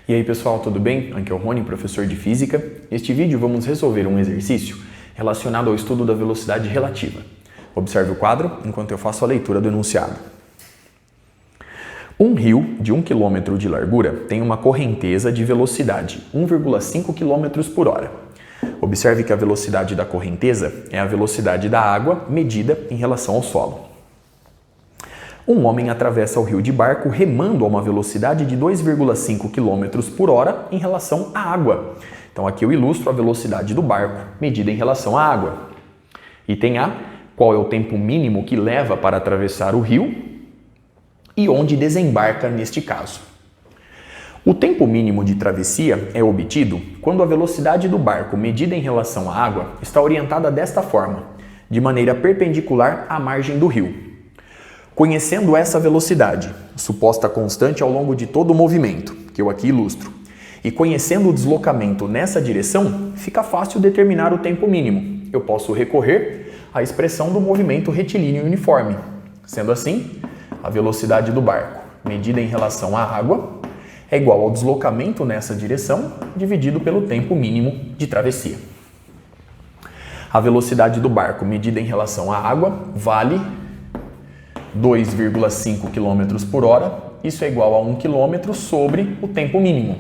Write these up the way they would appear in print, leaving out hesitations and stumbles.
E aí pessoal, tudo bem? Aqui é o Rony, professor de Física. Neste vídeo vamos resolver um exercício relacionado ao estudo da velocidade relativa. Observe o quadro enquanto eu faço a leitura do enunciado. Um rio de 1 km de largura tem uma correnteza de velocidade 1,5 km por hora. Observe que a velocidade da correnteza é a velocidade da água medida em relação ao solo. Um homem atravessa o rio de barco remando a uma velocidade de 2,5 km por hora em relação à água. Então aqui eu ilustro a velocidade do barco medida em relação à água. Item A, qual é o tempo mínimo que leva para atravessar o rio e onde desembarca neste caso. O tempo mínimo de travessia é obtido quando a velocidade do barco medida em relação à água está orientada desta forma, de maneira perpendicular à margem do rio. Conhecendo essa velocidade, suposta constante ao longo de todo o movimento, que eu aqui ilustro, e conhecendo o deslocamento nessa direção, fica fácil determinar o tempo mínimo. Eu posso recorrer à expressão do movimento retilíneo uniforme. Sendo assim, a velocidade do barco, medida em relação à água, é igual ao deslocamento nessa direção, dividido pelo tempo mínimo de travessia. A velocidade do barco, medida em relação à água, vale 2,5 km por hora, isso é igual a 1 km sobre o tempo mínimo.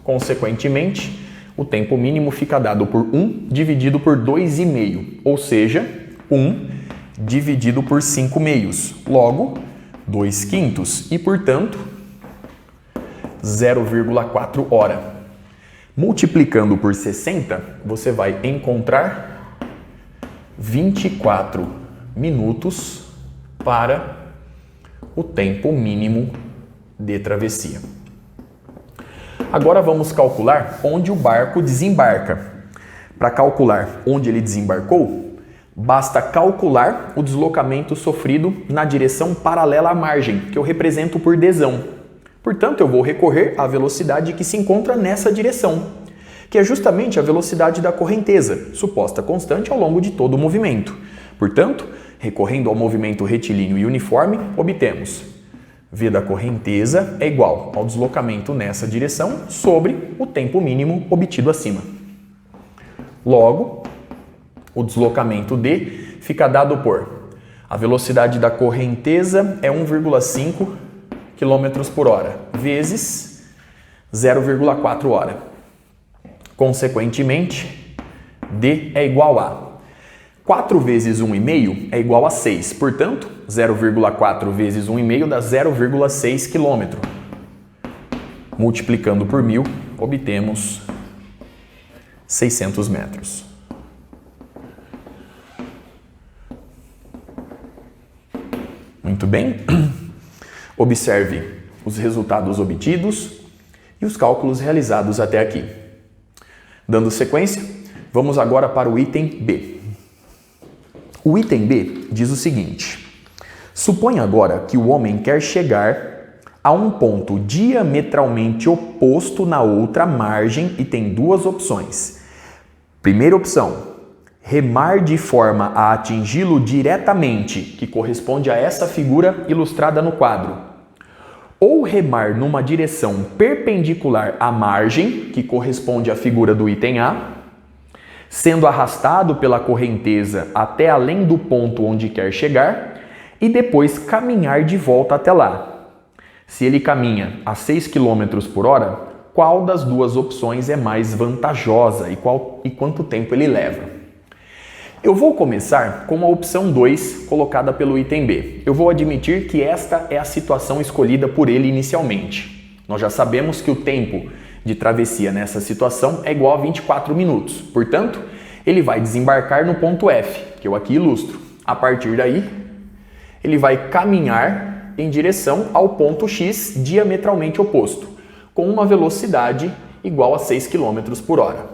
Consequentemente, o tempo mínimo fica dado por 1 dividido por 2,5, ou seja, 1 dividido por 5 meios, logo 2/5 e, portanto, 0,4 hora. Multiplicando por 60, você vai encontrar 24 minutos para o tempo mínimo de travessia. Agora vamos calcular onde o barco desembarca. Para calcular onde ele desembarcou, basta calcular o deslocamento sofrido na direção paralela à margem, que eu represento por Dzão. Portanto, eu vou recorrer à velocidade que se encontra nessa direção, que é justamente a velocidade da correnteza, suposta constante ao longo de todo o movimento. Portanto, recorrendo ao movimento retilíneo e uniforme, obtemos V da correnteza é igual ao deslocamento nessa direção sobre o tempo mínimo obtido acima. Logo, o deslocamento D fica dado por a velocidade da correnteza é 1,5 km por hora vezes 0,4 hora. Consequentemente, D é igual a 4 vezes 1,5 é igual a 6, portanto, 0,4 vezes 1,5 dá 0,6 km. Multiplicando por 1.000, obtemos 600 metros. Muito bem. Observe os resultados obtidos e os cálculos realizados até aqui. Dando sequência, vamos agora para o item B. O item B diz o seguinte: suponha agora que o homem quer chegar a um ponto diametralmente oposto na outra margem e tem duas opções. Primeira opção, remar de forma a atingi-lo diretamente, que corresponde a essa figura ilustrada no quadro. Ou remar numa direção perpendicular à margem, que corresponde à figura do item A, sendo arrastado pela correnteza até além do ponto onde quer chegar e depois caminhar de volta até lá. Se ele caminha a 6 km por hora, qual das duas opções é mais vantajosa e quanto tempo ele leva? Eu vou começar com a opção 2 colocada pelo item B. Eu vou admitir que esta é a situação escolhida por ele inicialmente. Nós já sabemos que o tempo de travessia nessa situação é igual a 24 minutos. Portanto, ele vai desembarcar no ponto F, que eu aqui ilustro. A partir daí, ele vai caminhar em direção ao ponto X diametralmente oposto, com uma velocidade igual a 6 km por hora.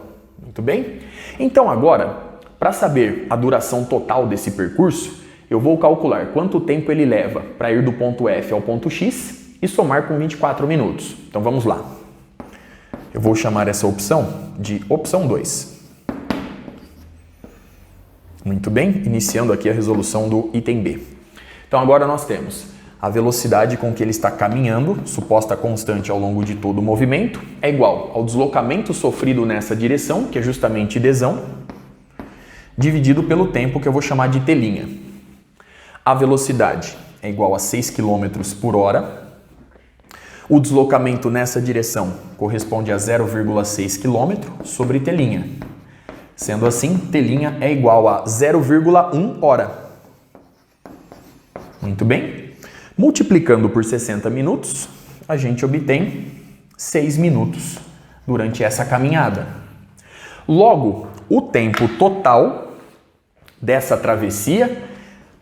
Muito bem? Então agora, para saber a duração total desse percurso, eu vou calcular quanto tempo ele leva para ir do ponto F ao ponto X e somar com 24 minutos. Então vamos lá. Eu vou chamar essa opção de opção 2. Muito bem, iniciando aqui a resolução do item B. Então agora nós temos a velocidade com que ele está caminhando, suposta constante ao longo de todo o movimento, é igual ao deslocamento sofrido nessa direção, que é justamente dzão, dividido pelo tempo que eu vou chamar de t'. A velocidade é igual a 6 km por hora. O deslocamento nessa direção corresponde a 0,6 km sobre t'. Sendo assim, t' é igual a 0,1 hora. Muito bem. Multiplicando por 60 minutos, a gente obtém 6 minutos durante essa caminhada. Logo, o tempo total dessa travessia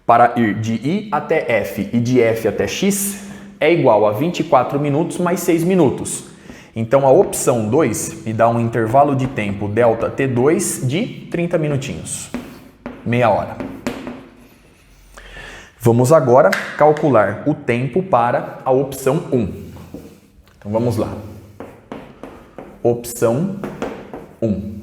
para ir de I até F e de F até X é igual a 24 minutos mais 6 minutos. Então, a opção 2 me dá um intervalo de tempo ΔT2 de 30 minutinhos, meia hora. Vamos agora calcular o tempo para a opção 1. Então, vamos lá. Opção 1.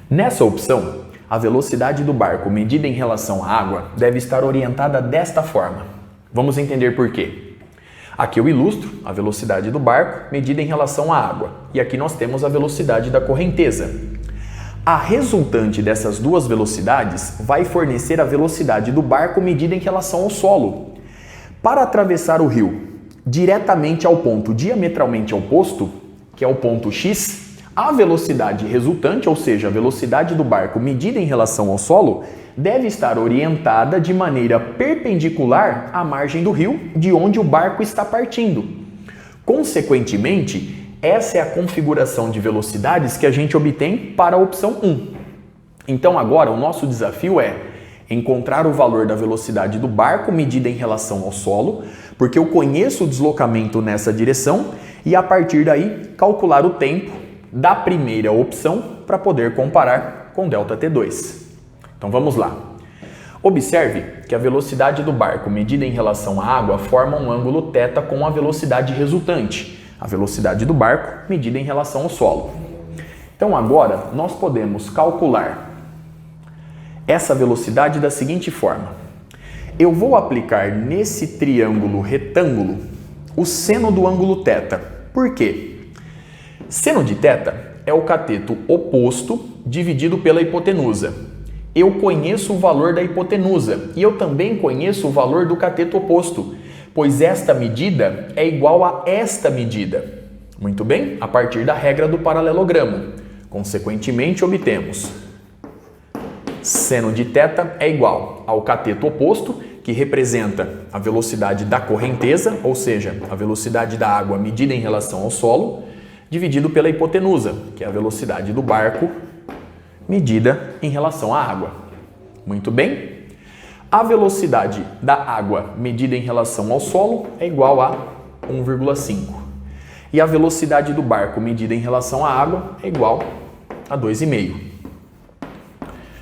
Nessa opção, a velocidade do barco medida em relação à água deve estar orientada desta forma. Vamos entender por quê. Aqui eu ilustro a velocidade do barco medida em relação à água. E aqui nós temos a velocidade da correnteza. A resultante dessas duas velocidades vai fornecer a velocidade do barco medida em relação ao solo. Para atravessar o rio diretamente ao ponto diametralmente oposto, que é o ponto X, a velocidade resultante, ou seja, a velocidade do barco medida em relação ao solo, deve estar orientada de maneira perpendicular à margem do rio de onde o barco está partindo. Consequentemente, essa é a configuração de velocidades que a gente obtém para a opção 1. Então agora o nosso desafio é encontrar o valor da velocidade do barco medida em relação ao solo, porque eu conheço o deslocamento nessa direção e a partir daí calcular o tempo da primeira opção para poder comparar com ΔT2. Então vamos lá. Observe que a velocidade do barco medida em relação à água forma um ângulo θ com a velocidade resultante, a velocidade do barco medida em relação ao solo. Então agora nós podemos calcular essa velocidade da seguinte forma. Eu vou aplicar nesse triângulo retângulo o seno do ângulo θ. Por quê? Seno de θ é o cateto oposto dividido pela hipotenusa. Eu conheço o valor da hipotenusa e eu também conheço o valor do cateto oposto, pois esta medida é igual a esta medida. Muito bem? A partir da regra do paralelogramo. Consequentemente, obtemos seno de θ é igual ao cateto oposto, que representa a velocidade da correnteza, ou seja, a velocidade da água medida em relação ao solo, dividido pela hipotenusa, que é a velocidade do barco medida em relação à água. Muito bem. A velocidade da água medida em relação ao solo é igual a 1,5. E a velocidade do barco medida em relação à água é igual a 2,5.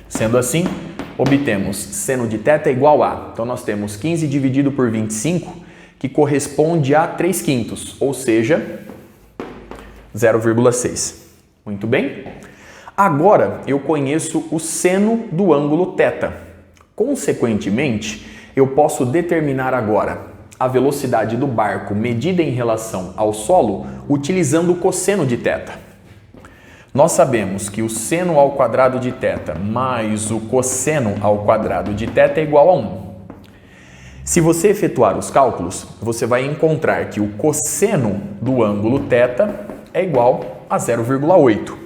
Sendo assim, obtemos seno de θ igual a... Então, nós temos 15 dividido por 25, que corresponde a 3/5, ou seja, 0,6. Muito bem? Agora, eu conheço o seno do ângulo θ. Consequentemente, eu posso determinar agora a velocidade do barco medida em relação ao solo utilizando o cosseno de θ. Nós sabemos que o seno ao quadrado de θ mais o cosseno ao quadrado de θ é igual a 1. Se você efetuar os cálculos, você vai encontrar que o cosseno do ângulo θ é igual a 0,8.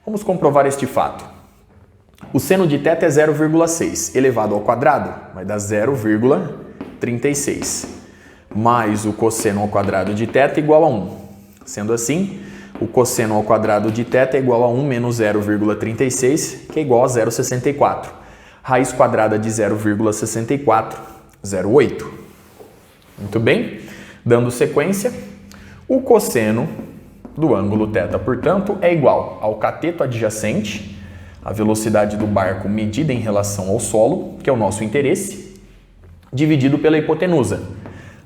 Vamos comprovar este fato. O seno de θ é 0,6 elevado ao quadrado, vai dar 0,36. Mais o cosseno ao quadrado de θ igual a 1. Sendo assim, o cosseno ao quadrado de θ é igual a 1 menos 0,36, que é igual a 0,64. Raiz quadrada de 0,64, 0,8. Muito bem. Dando sequência, o cosseno do ângulo θ, portanto, é igual ao cateto adjacente, a velocidade do barco medida em relação ao solo, que é o nosso interesse, dividido pela hipotenusa,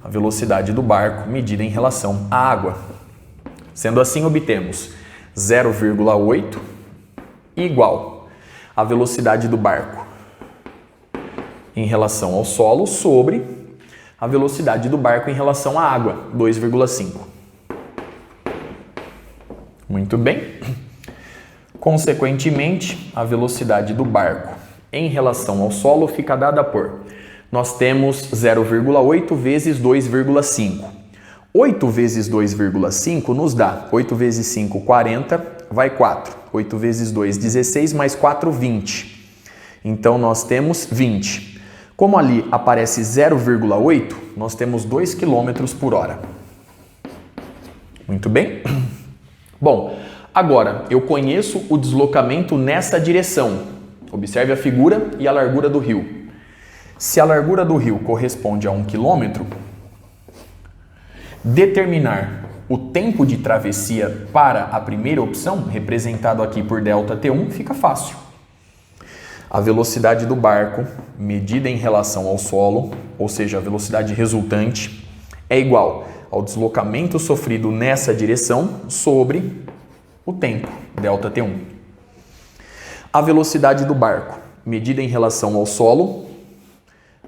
a velocidade do barco medida em relação à água. Sendo assim, obtemos 0,8 igual à velocidade do barco em relação ao solo sobre a velocidade do barco em relação à água, 2,5. Muito bem. Consequentemente, a velocidade do barco em relação ao solo fica dada por... Nós temos 0,8 vezes 2,5. 8 vezes 2,5 nos dá 8 vezes 5, 40, vai 4. 8 vezes 2, 16, mais 4, 20. Então, nós temos 20. Como ali aparece 0,8, nós temos 2 km por hora. Muito bem? Bom, agora eu conheço o deslocamento nessa direção. Observe a figura e a largura do rio. Se a largura do rio corresponde a 1 km, determinar o tempo de travessia para a primeira opção, representado aqui por ΔT1, fica fácil. A velocidade do barco, medida em relação ao solo, ou seja, a velocidade resultante, é igual ao deslocamento sofrido nessa direção sobre o tempo, ΔT1. A velocidade do barco, medida em relação ao solo,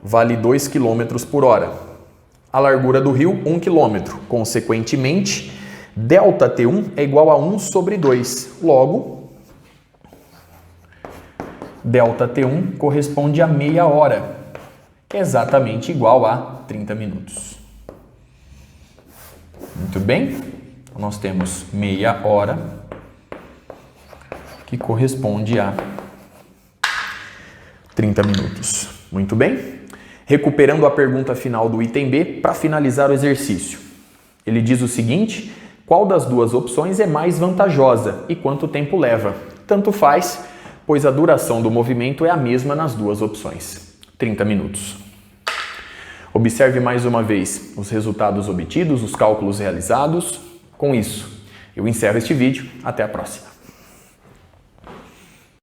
vale 2 km por hora. A largura do rio, 1 km. Consequentemente, ΔT1 é igual a 1 sobre 2. Logo, ΔT1 corresponde a meia hora, exatamente igual a 30 minutos. Muito bem? Nós temos meia hora, que corresponde a 30 minutos. Muito bem? Recuperando a pergunta final do item B, para finalizar o exercício. Ele diz o seguinte: qual das duas opções é mais vantajosa e quanto tempo leva? Tanto faz, pois a duração do movimento é a mesma nas duas opções, 30 minutos. Observe mais uma vez os resultados obtidos, os cálculos realizados. Com isso, eu encerro este vídeo. Até a próxima.